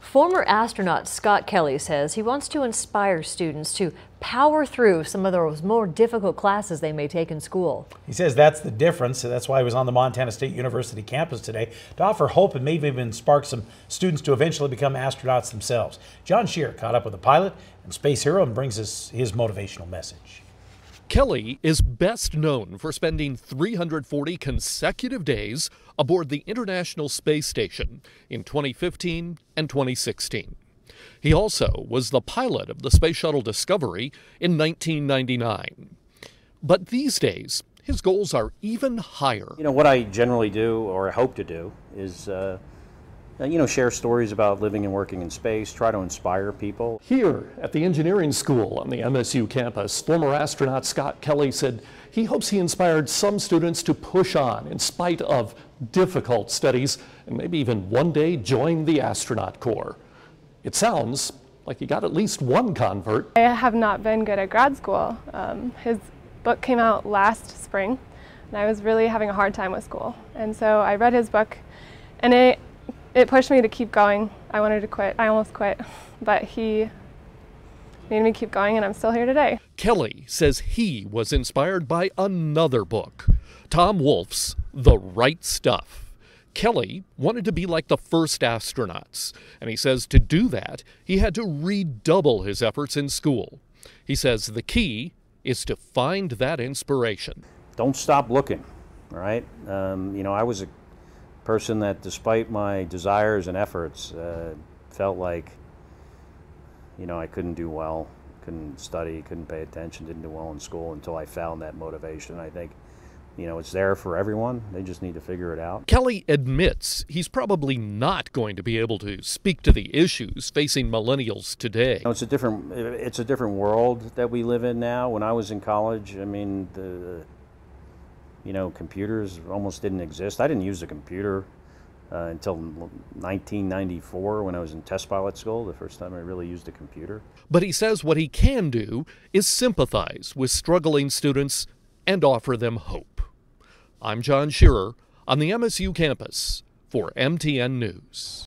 Former astronaut Scott Kelly says he wants to inspire students to power through some of those more difficult classes they may take in school. He says that's the difference. That's why he was on the Montana State University campus today to offer hope and maybe even spark some students to eventually become astronauts themselves. John Shearer caught up with a pilot and space hero and brings us his motivational message. Kelly is best known for spending 340 consecutive days aboard the International Space Station in 2015 and 2016. He also was the pilot of the Space Shuttle Discovery in 1999. But these days, his goals are even higher. You know, what I generally do, or hope to do, is share stories about living and working in space, try to inspire people. Here at the engineering school on the MSU campus, former astronaut Scott Kelly said he hopes he inspired some students to push on in spite of difficult studies and maybe even one day join the astronaut corps. It sounds like he got at least one convert. I have not been good at grad school. His book came out last spring and I was really having a hard time with school. And so I read his book and it pushed me to keep going. I wanted to quit. I almost quit, but he made me keep going and I'm still here today. Kelly says he was inspired by another book, Tom Wolfe's The Right Stuff. Kelly wanted to be like the first astronauts, and he says to do that, he had to redouble his efforts in school. He says the key is to find that inspiration. Don't stop looking, all right? I was a person that, despite my desires and efforts, felt like, I couldn't do well, couldn't study, couldn't pay attention, didn't do well in school until I found that motivation. I think, it's there for everyone. They just need to figure it out. Kelly admits he's probably not going to be able to speak to the issues facing millennials today. It's a different world that we live in now. When I was in college, computers almost didn't exist. I didn't use a computer until 1994 when I was in test pilot school, the first time I really used a computer. But he says what he can do is sympathize with struggling students and offer them hope. I'm John Shearer on the MSU campus for MTN News.